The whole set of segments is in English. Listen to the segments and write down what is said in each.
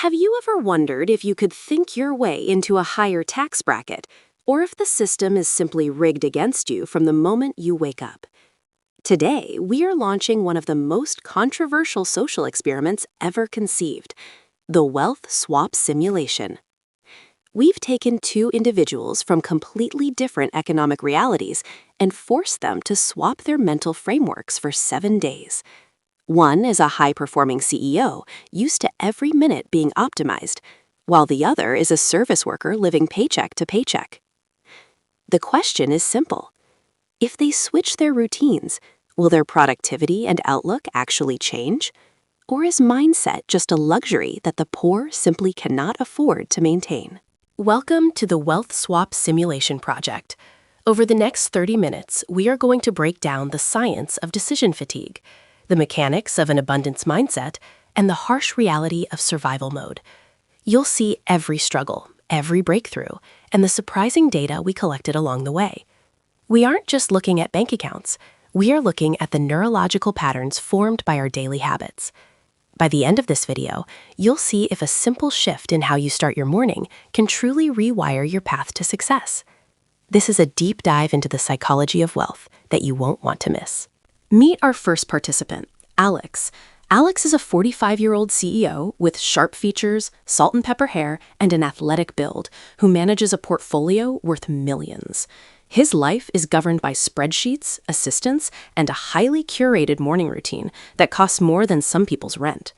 Have you ever wondered if you could think your way into a higher tax bracket, or if the system is simply rigged against you from the moment you wake up? Today, we are launching one of the most controversial social experiments ever conceived, the wealth swap simulation. We've taken two individuals from completely different economic realities and forced them to swap their mental frameworks for 7 days. One is a high-performing CEO, used to every minute being optimized, while the other is a service worker living paycheck to paycheck. The question is simple. If they switch their routines, will their productivity and outlook actually change? Or is mindset just a luxury that the poor simply cannot afford to maintain? Welcome to the Wealth Swap Simulation Project. Over the next 30 minutes, we are going to break down the science of decision fatigue, the mechanics of an abundance mindset, and the harsh reality of survival mode. You'll see every struggle, every breakthrough, and the surprising data we collected along the way. We aren't just looking at bank accounts. We are looking at the neurological patterns formed by our daily habits. By the end of this video, you'll see if a simple shift in how you start your morning can truly rewire your path to success. This is a deep dive into the psychology of wealth that you won't want to miss. Meet our first participant, Alex. Alex is a 45-year-old CEO with sharp features, salt and pepper hair, and an athletic build, who manages a portfolio worth millions. His life is governed by spreadsheets, assistants, and a highly curated morning routine that costs more than some people's rent.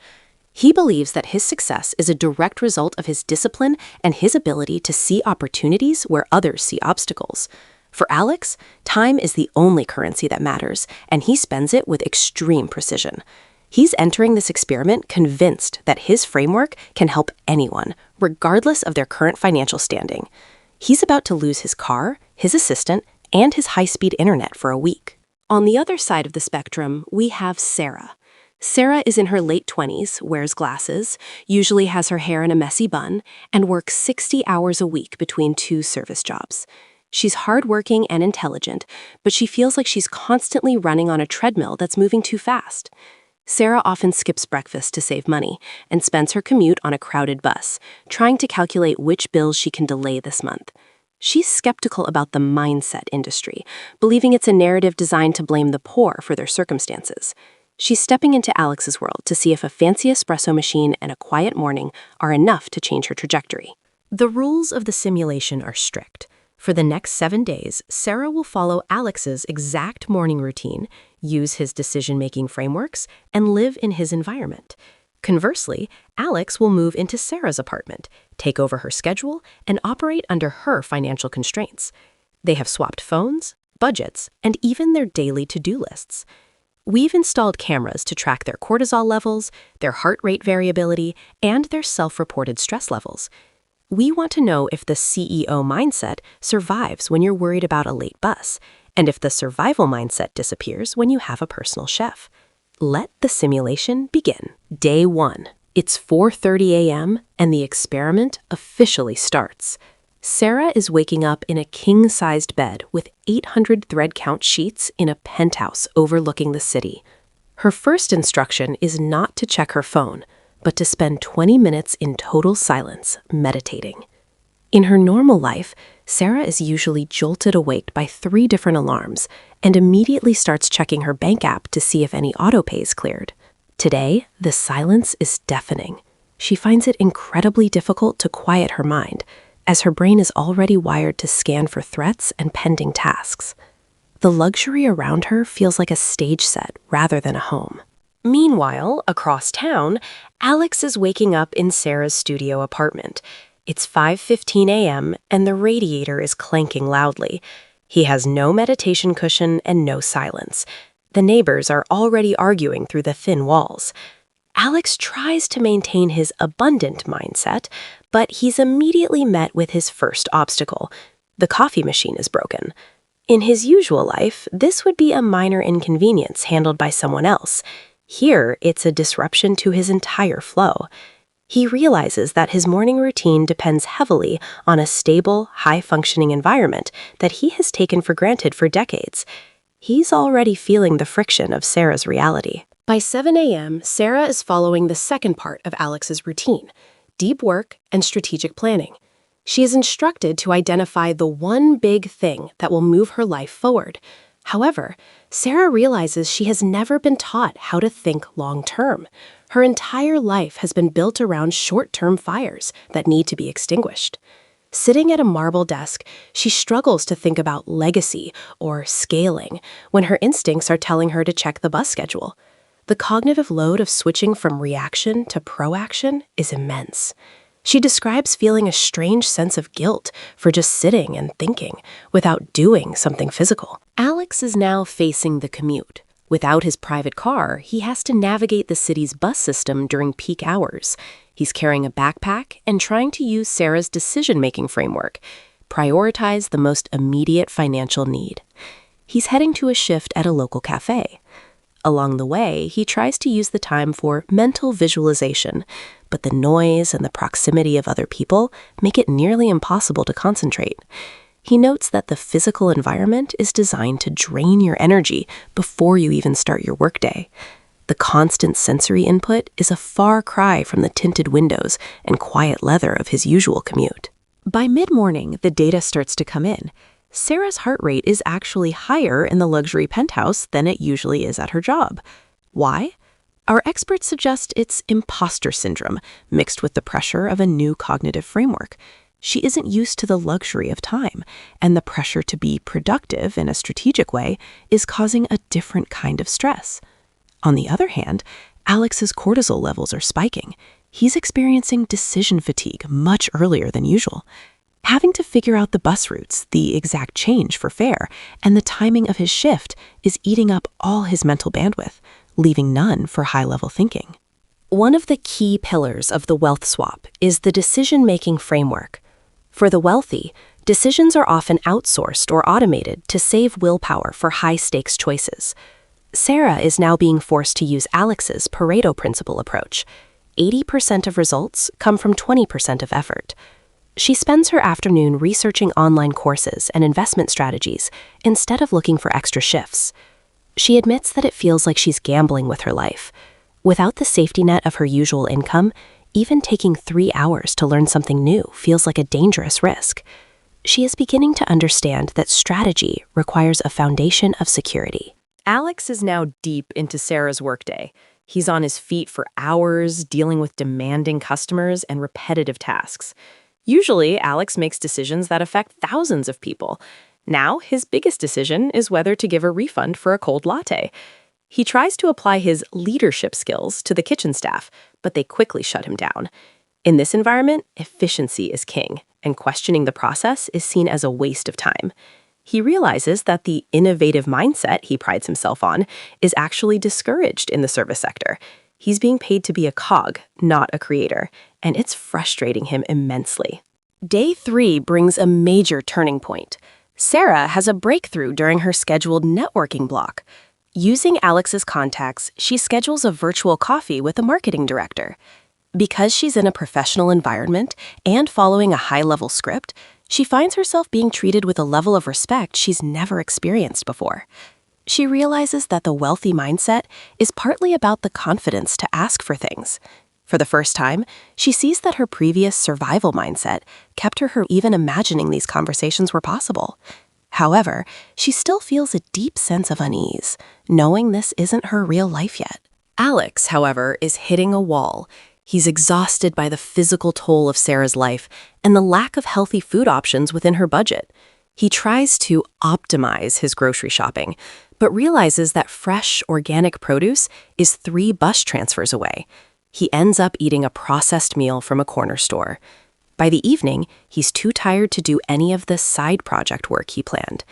He believes that his success is a direct result of his discipline and his ability to see opportunities where others see obstacles. For Alex, time is the only currency that matters, and he spends it with extreme precision. He's entering this experiment convinced that his framework can help anyone, regardless of their current financial standing. He's about to lose his car, his assistant, and his high-speed internet for a week. On the other side of the spectrum, we have Sarah. Sarah is in her late 20s, wears glasses, usually has her hair in a messy bun, and works 60 hours a week between 2 service jobs. She's hardworking and intelligent, but she feels like she's constantly running on a treadmill that's moving too fast. Sarah often skips breakfast to save money and spends her commute on a crowded bus, trying to calculate which bills she can delay this month. She's skeptical about the mindset industry, believing it's a narrative designed to blame the poor for their circumstances. She's stepping into Alex's world to see if a fancy espresso machine and a quiet morning are enough to change her trajectory. The rules of the simulation are strict. For the next 7 days, Sarah will follow Alex's exact morning routine, use his decision-making frameworks, and live in his environment. Conversely, Alex will move into Sarah's apartment, take over her schedule, and operate under her financial constraints. They have swapped phones, budgets, and even their daily to-do lists. We've installed cameras to track their cortisol levels, their heart rate variability, and their self-reported stress levels. We want to know if the CEO mindset survives when you're worried about a late bus, and if the survival mindset disappears when you have a personal chef. Let the simulation begin. Day 1. It's 4:30 a.m. and the experiment officially starts. Sarah is waking up in a king-sized bed with 800 thread count sheets in a penthouse overlooking the city. Her first instruction is not to check her phone, but to spend 20 minutes in total silence, meditating. In her normal life, Sarah is usually jolted awake by 3 different alarms and immediately starts checking her bank app to see if any autopays cleared. Today, the silence is deafening. She finds it incredibly difficult to quiet her mind, as her brain is already wired to scan for threats and pending tasks. The luxury around her feels like a stage set rather than a home. Meanwhile, across town, Alex is waking up in Sarah's studio apartment. It's 5:15 a.m. and the radiator is clanking loudly. He has no meditation cushion and no silence. The neighbors are already arguing through the thin walls. Alex tries to maintain his abundant mindset, but he's immediately met with his first obstacle. The coffee machine is broken. In his usual life, this would be a minor inconvenience handled by someone else. Here, it's a disruption to his entire flow. He realizes that his morning routine depends heavily on a stable, high-functioning environment that he has taken for granted for decades. He's already feeling the friction of Sarah's reality. By 7 a.m., Sarah is following the second part of Alex's routine, deep work, and strategic planning. She is instructed to identify the one big thing that will move her life forward. However, Sarah realizes she has never been taught how to think long-term. Her entire life has been built around short-term fires that need to be extinguished. Sitting at a marble desk, she struggles to think about legacy or scaling when her instincts are telling her to check the bus schedule. The cognitive load of switching from reaction to proaction is immense. She describes feeling a strange sense of guilt for just sitting and thinking without doing something physical. Alex is now facing the commute. Without his private car, he has to navigate the city's bus system during peak hours. He's carrying a backpack and trying to use Sarah's decision-making framework. Prioritize the most immediate financial need. He's heading to a shift at a local cafe. Along the way, he tries to use the time for mental visualization, but the noise and the proximity of other people make it nearly impossible to concentrate. He notes that the physical environment is designed to drain your energy before you even start your workday. The constant sensory input is a far cry from the tinted windows and quiet leather of his usual commute. By mid-morning, the data starts to come in. Sarah's heart rate is actually higher in the luxury penthouse than it usually is at her job. Why? Our experts suggest it's imposter syndrome, mixed with the pressure of a new cognitive framework. She isn't used to the luxury of time, and the pressure to be productive in a strategic way is causing a different kind of stress. On the other hand, Alex's cortisol levels are spiking. He's experiencing decision fatigue much earlier than usual. Having to figure out the bus routes, the exact change for fare, and the timing of his shift is eating up all his mental bandwidth, leaving none for high-level thinking. One of the key pillars of the wealth swap is the decision-making framework. For the wealthy, decisions are often outsourced or automated to save willpower for high-stakes choices. Sarah is now being forced to use Alex's Pareto principle approach. 80% of results come from 20% of effort. She spends her afternoon researching online courses and investment strategies instead of looking for extra shifts. She admits that it feels like she's gambling with her life. Without the safety net of her usual income, even taking 3 hours to learn something new feels like a dangerous risk. She is beginning to understand that strategy requires a foundation of security. Alex is now deep into Sarah's workday. He's on his feet for hours, dealing with demanding customers and repetitive tasks. Usually, Alex makes decisions that affect thousands of people. Now, his biggest decision is whether to give a refund for a cold latte. He tries to apply his leadership skills to the kitchen staff, but they quickly shut him down. In this environment, efficiency is king, and questioning the process is seen as a waste of time. He realizes that the innovative mindset he prides himself on is actually discouraged in the service sector. He's being paid to be a cog, not a creator, and it's frustrating him immensely. Day 3 brings a major turning point. Sarah has a breakthrough during her scheduled networking block. Using Alex's contacts, she schedules a virtual coffee with a marketing director. Because she's in a professional environment and following a high-level script, she finds herself being treated with a level of respect she's never experienced before. She realizes that the wealthy mindset is partly about the confidence to ask for things. For the first time, she sees that her previous survival mindset kept her from even imagining these conversations were possible. However, she still feels a deep sense of unease, knowing this isn't her real life yet. Alex, however, is hitting a wall. He's exhausted by the physical toll of Sarah's life and the lack of healthy food options within her budget. He tries to optimize his grocery shopping, but realizes that fresh, organic produce is 3 bus transfers away. He ends up eating a processed meal from a corner store. By the evening, he's too tired to do any of the side project work he planned.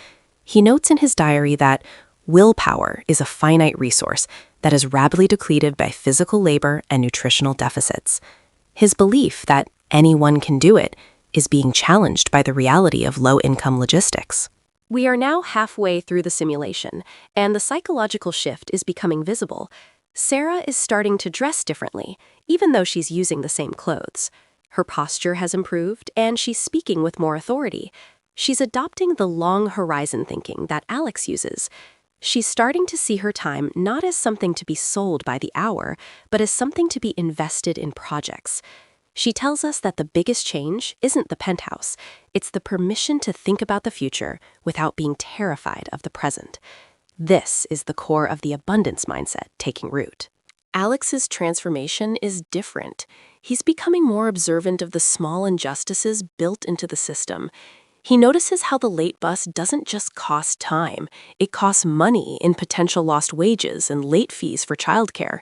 He notes in his diary that willpower is a finite resource that is rapidly depleted by physical labor and nutritional deficits. His belief that anyone can do it is being challenged by the reality of low-income logistics. We are now halfway through the simulation, and the psychological shift is becoming visible. Sarah is starting to dress differently, even though she's using the same clothes. Her posture has improved, and she's speaking with more authority. She's adopting the long horizon thinking that Alex uses. She's starting to see her time not as something to be sold by the hour, but as something to be invested in projects. She tells us that the biggest change isn't the penthouse, it's the permission to think about the future without being terrified of the present. This is the core of the abundance mindset taking root. Alex's transformation is different. He's becoming more observant of the small injustices built into the system. He notices how the late bus doesn't just cost time, it costs money in potential lost wages and late fees for childcare.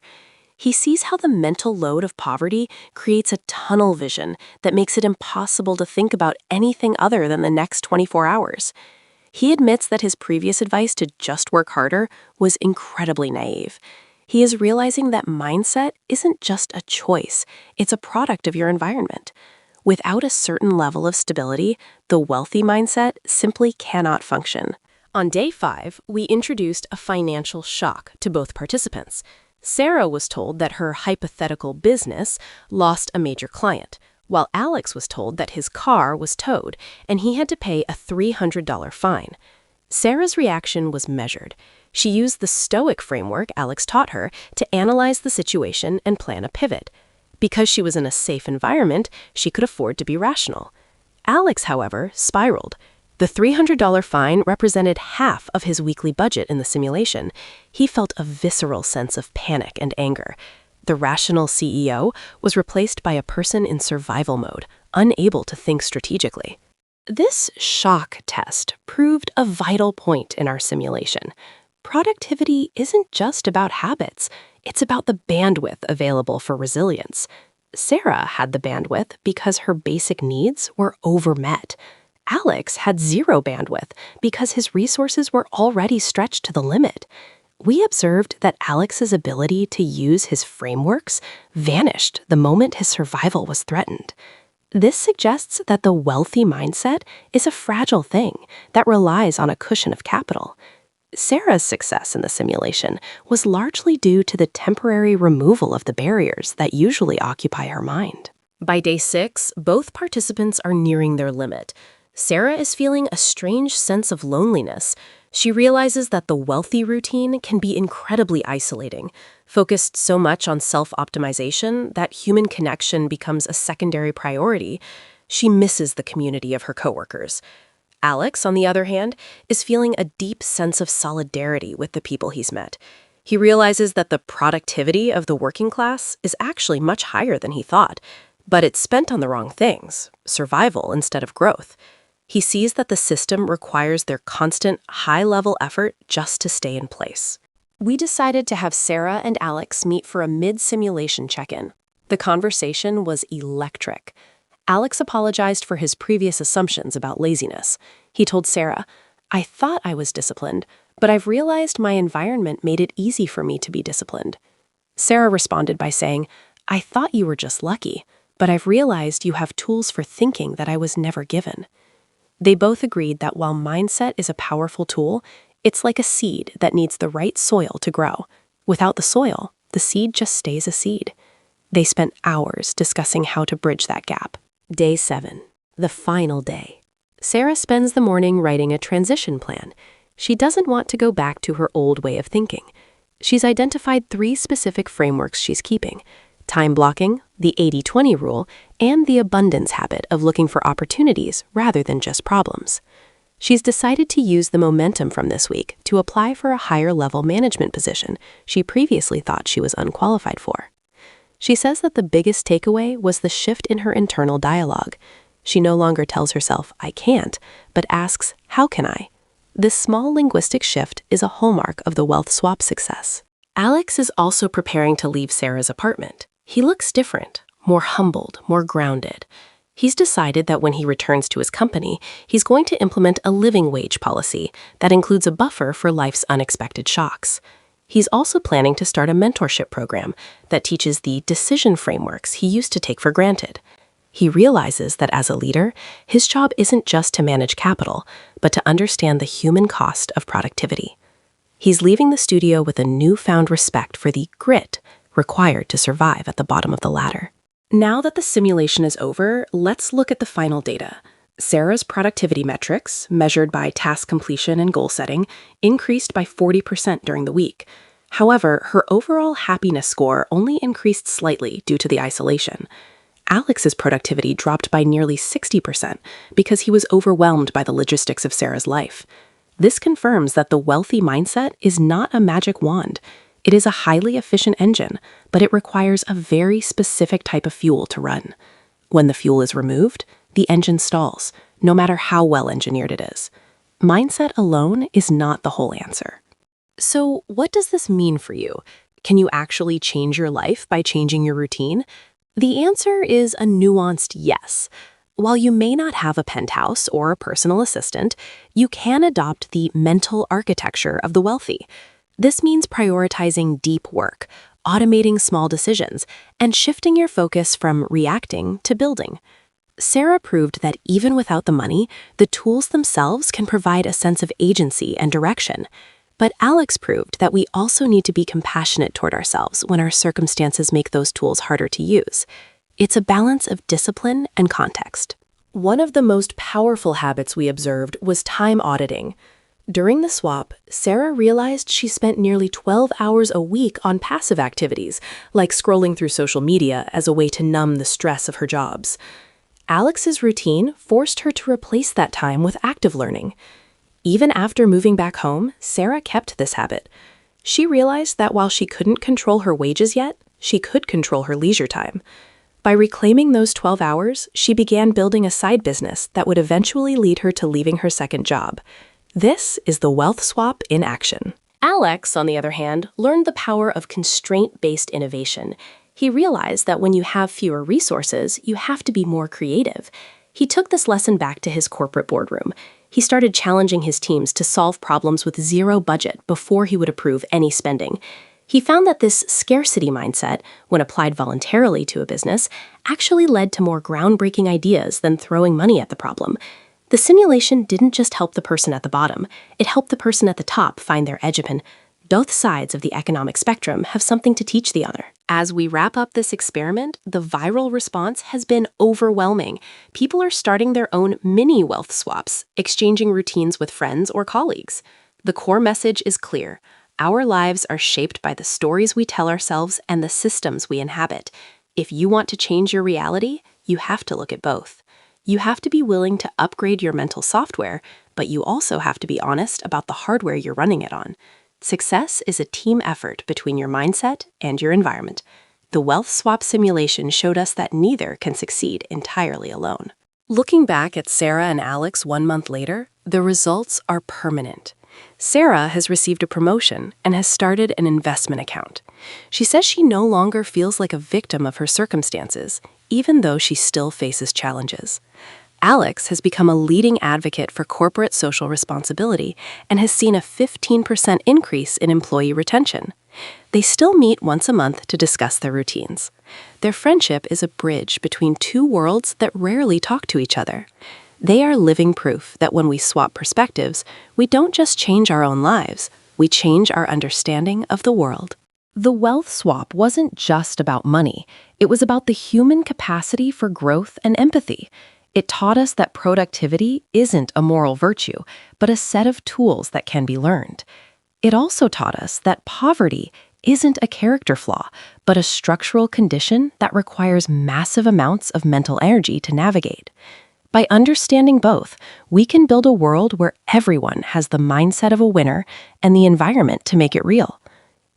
He sees how the mental load of poverty creates a tunnel vision that makes it impossible to think about anything other than the next 24 hours. He admits that his previous advice to just work harder was incredibly naive. He is realizing that mindset isn't just a choice, it's a product of your environment. Without a certain level of stability, the wealthy mindset simply cannot function. On day 5, we introduced a financial shock to both participants. Sarah was told that her hypothetical business lost a major client, while Alex was told that his car was towed and he had to pay a $300 fine. Sarah's reaction was measured. She used the Stoic framework Alex taught her to analyze the situation and plan a pivot. Because she was in a safe environment, she could afford to be rational. Alex, however, spiraled. The $300 fine represented half of his weekly budget in the simulation. He felt a visceral sense of panic and anger. The rational CEO was replaced by a person in survival mode, unable to think strategically. This shock test proved a vital point in our simulation. Productivity isn't just about habits, it's about the bandwidth available for resilience. Sarah had the bandwidth because her basic needs were overmet. Alex had zero bandwidth because his resources were already stretched to the limit. We observed that Alex's ability to use his frameworks vanished the moment his survival was threatened. This suggests that the wealthy mindset is a fragile thing that relies on a cushion of capital. Sarah's success in the simulation was largely due to the temporary removal of the barriers that usually occupy her mind. By day 6, both participants are nearing their limit. Sarah is feeling a strange sense of loneliness. She realizes that the wealthy routine can be incredibly isolating, focused so much on self-optimization that human connection becomes a secondary priority. She misses the community of her coworkers. Alex, on the other hand, is feeling a deep sense of solidarity with the people he's met. He realizes that the productivity of the working class is actually much higher than he thought, but it's spent on the wrong things, survival instead of growth. He sees that the system requires their constant, high-level effort just to stay in place. We decided to have Sarah and Alex meet for a mid-simulation check-in. The conversation was electric. Alex apologized for his previous assumptions about laziness. He told Sarah, "I thought I was disciplined, but I've realized my environment made it easy for me to be disciplined." Sarah responded by saying, "I thought you were just lucky, but I've realized you have tools for thinking that I was never given." They both agreed that while mindset is a powerful tool, it's like a seed that needs the right soil to grow. Without the soil, the seed just stays a seed. They spent hours discussing how to bridge that gap. Day 7, the final day. Sarah spends the morning writing a transition plan. She doesn't want to go back to her old way of thinking. She's identified 3 specific frameworks she's keeping: time blocking, the 80-20 rule, and the abundance habit of looking for opportunities rather than just problems. She's decided to use the momentum from this week to apply for a higher-level management position she previously thought she was unqualified for. She says that the biggest takeaway was the shift in her internal dialogue. She no longer tells herself, "I can't," but asks, "How can I?" This small linguistic shift is a hallmark of the wealth swap success. Alex is also preparing to leave Sarah's apartment. He looks different, more humbled, more grounded. He's decided that when he returns to his company, he's going to implement a living wage policy that includes a buffer for life's unexpected shocks. He's also planning to start a mentorship program that teaches the decision frameworks he used to take for granted. He realizes that as a leader, his job isn't just to manage capital, but to understand the human cost of productivity. He's leaving the studio with a newfound respect for the grit required to survive at the bottom of the ladder. Now that the simulation is over, let's look at the final data. Sarah's productivity metrics, measured by task completion and goal setting, increased by 40% during the week. However, her overall happiness score only increased slightly due to the isolation. Alex's productivity dropped by nearly 60% because he was overwhelmed by the logistics of Sarah's life. This confirms that the wealthy mindset is not a magic wand. It is a highly efficient engine, but it requires a very specific type of fuel to run. When the fuel is removed, the engine stalls, no matter how well engineered it is. Mindset alone is not the whole answer. So, what does this mean for you? Can you actually change your life by changing your routine? The answer is a nuanced yes. While you may not have a penthouse or a personal assistant, you can adopt the mental architecture of the wealthy. This means prioritizing deep work, automating small decisions, and shifting your focus from reacting to building. Sarah proved that even without the money, the tools themselves can provide a sense of agency and direction. But Alex proved that we also need to be compassionate toward ourselves when our circumstances make those tools harder to use. It's a balance of discipline and context. One of the most powerful habits we observed was time auditing. During the swap, Sarah realized she spent nearly 12 hours a week on passive activities, like scrolling through social media as a way to numb the stress of her jobs. Alex's routine forced her to replace that time with active learning. Even after moving back home, Sarah kept this habit. She realized that while she couldn't control her wages yet, she could control her leisure time. By reclaiming those 12 hours, she began building a side business that would eventually lead her to leaving her second job. This is the wealth swap in action. Alex, on the other hand, learned the power of constraint-based innovation. He realized that when you have fewer resources, you have to be more creative. He took this lesson back to his corporate boardroom. He started challenging his teams to solve problems with zero budget before he would approve any spending. He found that this scarcity mindset, when applied voluntarily to a business, actually led to more groundbreaking ideas than throwing money at the problem. The simulation didn't just help the person at the bottom, it helped the person at the top find their edge. Both sides of the economic spectrum have something to teach the other. As we wrap up this experiment, the viral response has been overwhelming. People are starting their own mini wealth swaps, exchanging routines with friends or colleagues. The core message is clear. Our lives are shaped by the stories we tell ourselves and the systems we inhabit. If you want to change your reality, you have to look at both. You have to be willing to upgrade your mental software, but you also have to be honest about the hardware you're running it on. Success is a team effort between your mindset and your environment. The wealth swap simulation showed us that neither can succeed entirely alone. Looking back at Sarah and Alex 1 month later, the results are permanent. Sarah has received a promotion and has started an investment account. She says she no longer feels like a victim of her circumstances, even though she still faces challenges. Alex has become a leading advocate for corporate social responsibility and has seen a 15% increase in employee retention. They still meet once a month to discuss their routines. Their friendship is a bridge between two worlds that rarely talk to each other. They are living proof that when we swap perspectives, we don't just change our own lives, we change our understanding of the world. The wealth swap wasn't just about money. It was about the human capacity for growth and empathy. It taught us that productivity isn't a moral virtue, but a set of tools that can be learned. It also taught us that poverty isn't a character flaw, but a structural condition that requires massive amounts of mental energy to navigate. By understanding both, we can build a world where everyone has the mindset of a winner and the environment to make it real.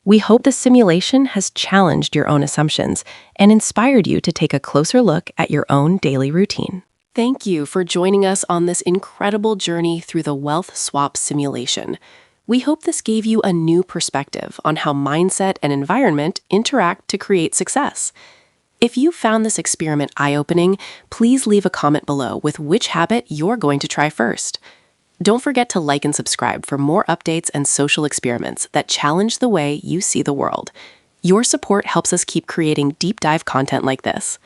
We hope this simulation has challenged your own assumptions and inspired you to take a closer look at your own daily routine. Thank you for joining us on this incredible journey through the wealth swap simulation. We hope this gave you a new perspective on how mindset and environment interact to create success. If you found this experiment eye-opening, please leave a comment below with which habit you're going to try first. Don't forget to like and subscribe for more updates and social experiments that challenge the way you see the world. Your support helps us keep creating deep dive content like this.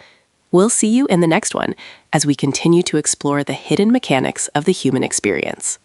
We'll see you in the next one as we continue to explore the hidden mechanics of the human experience.